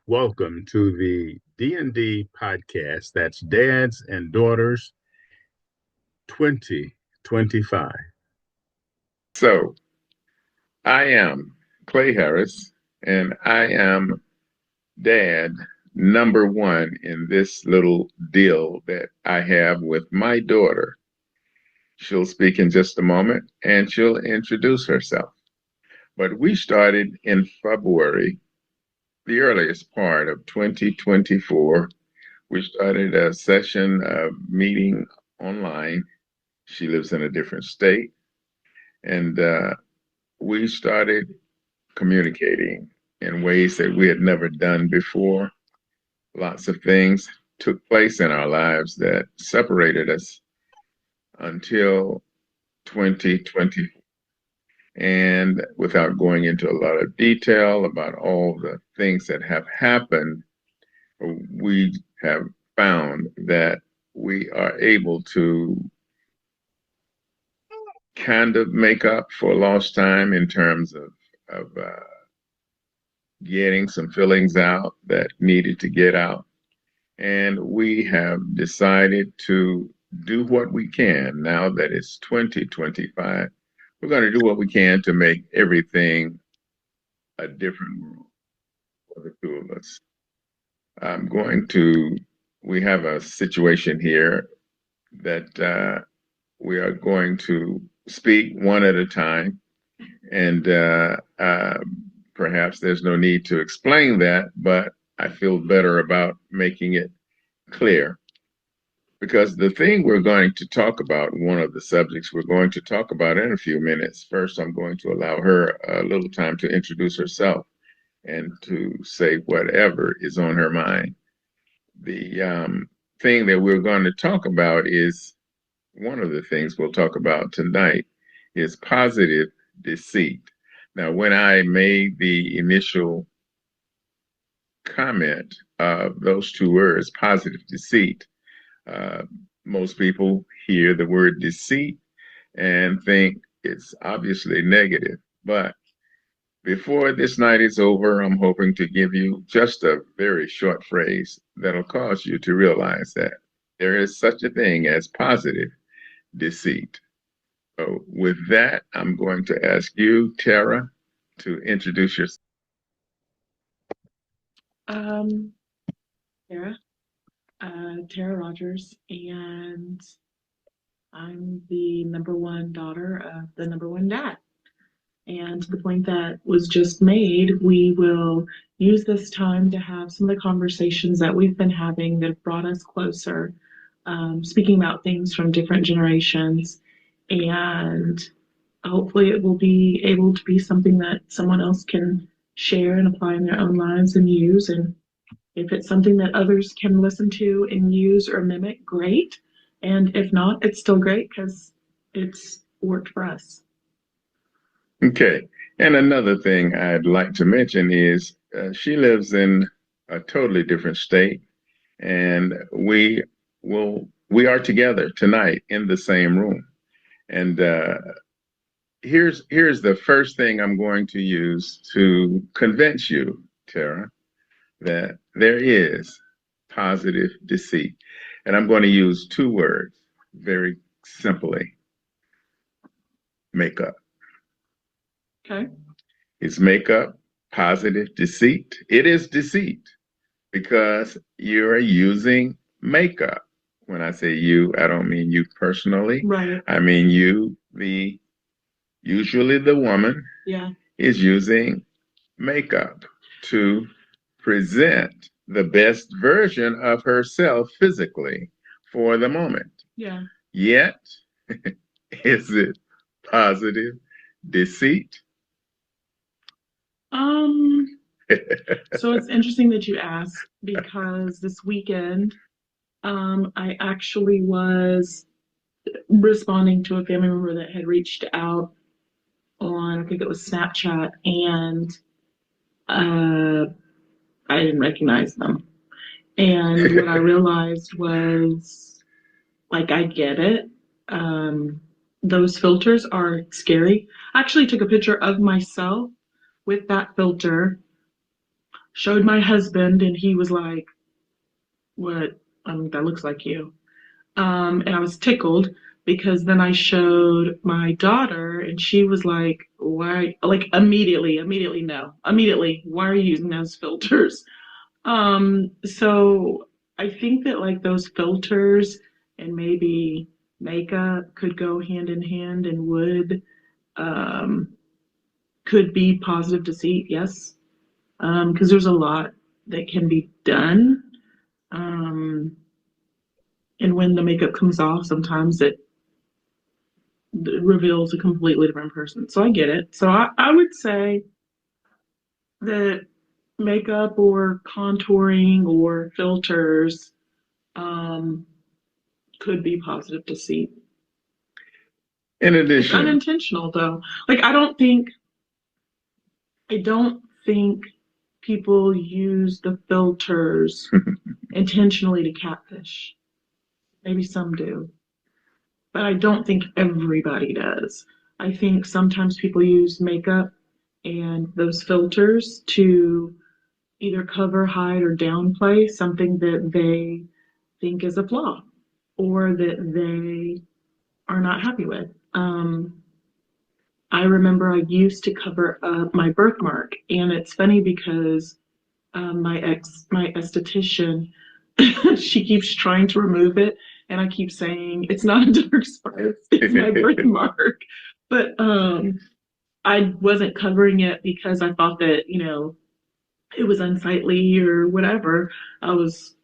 Welcome to the D&D podcast. That's Dads and Daughters 2025. So, I am Clay Harris, and I am dad number one in this little deal that I have with my daughter. She'll speak in just a moment and she'll introduce herself. But we started in February, the earliest part of 2024. We started a session of meeting online. She lives in a different state, and we started communicating in ways that we had never done before. Lots of things took place in our lives that separated us until 2020. And without going into a lot of detail about all the things that have happened, we have found that we are able to kind of make up for lost time in terms of getting some feelings out that needed to get out. And we have decided to do what we can now that it's 2025. We're going to do what we can to make everything a different world for the two of us. We have a situation here that we are going to speak one at a time. And perhaps there's no need to explain that, but I feel better about making it clear. Because the thing we're going to talk about, one of the subjects we're going to talk about in a few minutes, first I'm going to allow her a little time to introduce herself and to say whatever is on her mind. The thing that we're going to talk about is one of the things we'll talk about tonight is positive deceit. Now, when I made the initial comment of those two words, positive deceit, most people hear the word deceit and think it's obviously negative. But before this night is over, I'm hoping to give you just a very short phrase that'll cause you to realize that there is such a thing as positive deceit. So with that, I'm going to ask you, Tara, to introduce yourself. Um, Tara, Tara Rogers, and I'm the number one daughter of the number one dad. And to the point that was just made, we will use this time to have some of the conversations that we've been having that have brought us closer, speaking about things from different generations. And hopefully it will be able to be something that someone else can share and apply in their own lives and use. And if it's something that others can listen to and use or mimic, great. And if not, it's still great because it's worked for us. Okay. And another thing I'd like to mention is she lives in a totally different state, and we are together tonight in the same room. And here's the first thing I'm going to use to convince you, Tara, that there is positive deceit. And I'm going to use two words very simply: makeup. Okay. Is makeup positive deceit? It is deceit because you're using makeup. When I say you, I don't mean you personally. Right. I mean you, usually the woman, Yeah. is using makeup to present the best version of herself physically for the moment. Yeah. Yet, is it positive deceit? So it's interesting that you ask because this weekend, I actually was responding to a family member that had reached out on, I think it was Snapchat, and I didn't recognize them. And what I realized was, like, I get it. Those filters are scary. I actually took a picture of myself with that filter showed my husband, and he was like, "What? That looks like you." And I was tickled because then I showed my daughter, and she was like, "Why?" Like immediately, no, immediately. Why are you using those filters? So I think that like those filters and maybe makeup could go hand in hand and would um, could be positive deceit, yes, because there's a lot that can be done. Um, and when the makeup comes off, sometimes it reveals a completely different person. So I get it. So I would say that makeup or contouring or filters um, could be positive deceit. In It's addition, unintentional though. Like I don't think people use the filters intentionally to catfish. Maybe some do, but I don't think everybody does. I think sometimes people use makeup and those filters to either cover, hide, or downplay something that they think is a flaw or that they are not happy with. I remember I used to cover up my birthmark, and it's funny because my esthetician, she keeps trying to remove it, and I keep saying it's not a dark spot, it's my birthmark. But I wasn't covering it because I thought that it was unsightly or whatever. I was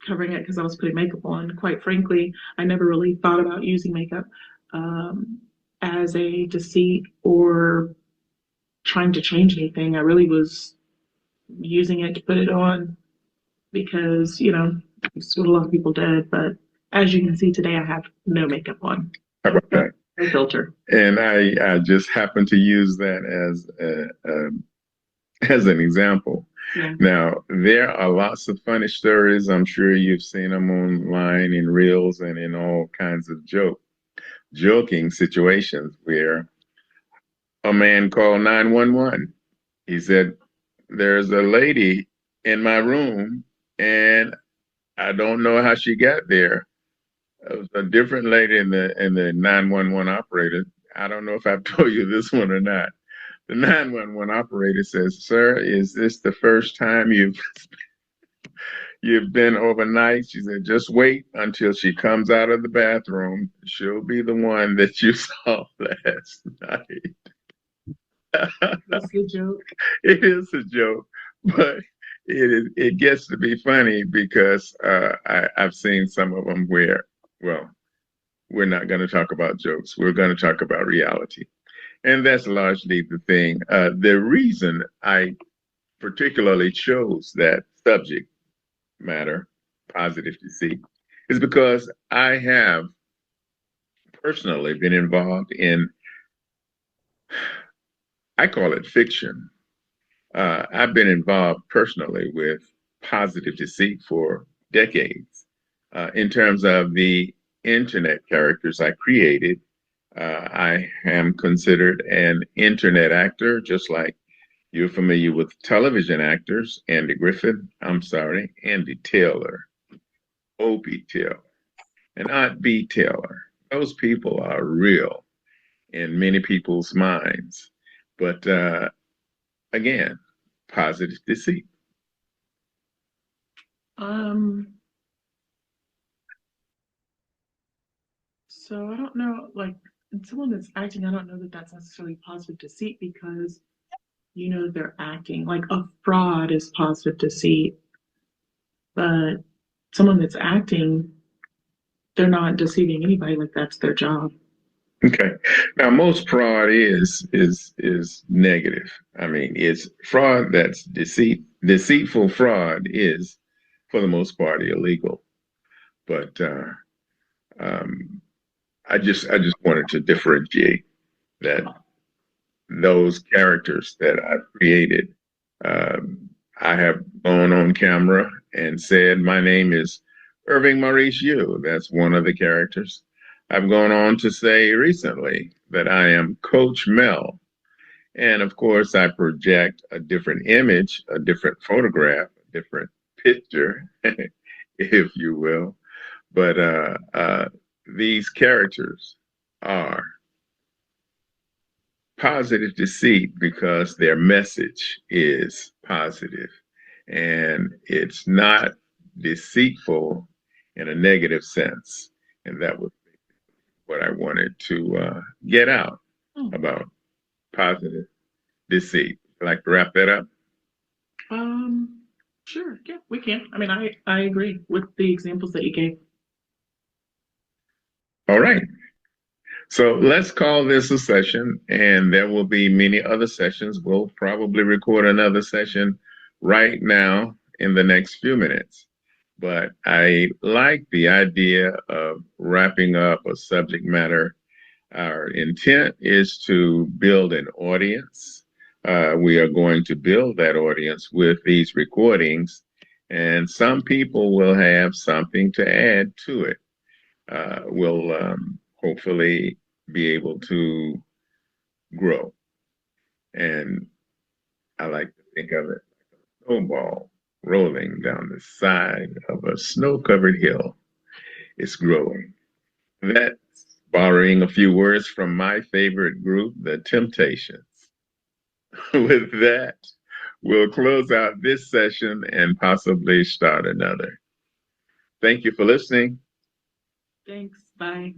covering it because I was putting makeup on. Quite frankly, I never really thought about using makeup um, as a deceit or trying to change anything. I really was using it to put it on because, it's what a lot of people did. But as you can see today, I have no makeup on, how about that? no filter. And I just happen to use that as an example. Yeah. Now, there are lots of funny stories. I'm sure you've seen them online in reels and in all kinds of joking situations where a man called 911. He said, "There's a lady in my room, and I don't know how she got there." It was a different lady in the 911 operator. I don't know if I've told you this one or not. The 911 operator says, "Sir, is this the first time you've been overnight?" She said, "Just wait until she comes out of the bathroom. She'll be the one that you saw last night." That's the joke. It is a joke, but it gets to be funny because I've seen some of them where, well, we're not going to talk about jokes. We're going to talk about reality. And that's largely the thing. The reason I particularly chose that subject matter, positive deceit, is because I have personally been involved in, I call it fiction. I've been involved personally with positive deceit for decades in terms of the internet characters I created. I am considered an internet actor, just like you're familiar with television actors, Andy Griffith, I'm sorry, Andy Taylor, Opie Taylor, and Aunt B. Taylor. Those people are real in many people's minds. But again, positive deceit. Um, so I don't know, like, someone that's acting, I don't know that that's necessarily positive deceit because they're acting. Like a fraud is positive deceit, but someone that's acting, they're not deceiving anybody. Like that's their job. Okay. Now, most fraud is negative. I mean, it's fraud that's deceit. Deceitful fraud is, for the most part, illegal. But um, I just wanted to differentiate that those characters that I've created. I have gone on camera and said my name is Irving Maurice Yu. That's one of the characters. I've gone on to say recently that I am Coach Mel, And of course, I project a different image, a different photograph, a different picture, if you will. But these characters are positive deceit because their message is positive and it's not deceitful in a negative sense. And that was what I wanted to get out about positive deceit. Like to wrap that up? Sure. Yeah, we can. I mean, I agree with the examples that you gave. All right. So let's call this a session, and there will be many other sessions. We'll probably record another session right now in the next few minutes. But I like the idea of wrapping up a subject matter. Our intent is to build an audience. We are going to build that audience with these recordings, and some people will have something to add to it. We'll hopefully be able to grow. And I like to think of it like a snowball rolling down the side of a snow covered hill. It's growing. That's borrowing a few words from my favorite group, The Temptations. With that, we'll close out this session and possibly start another. Thank you for listening. Thanks. Bye.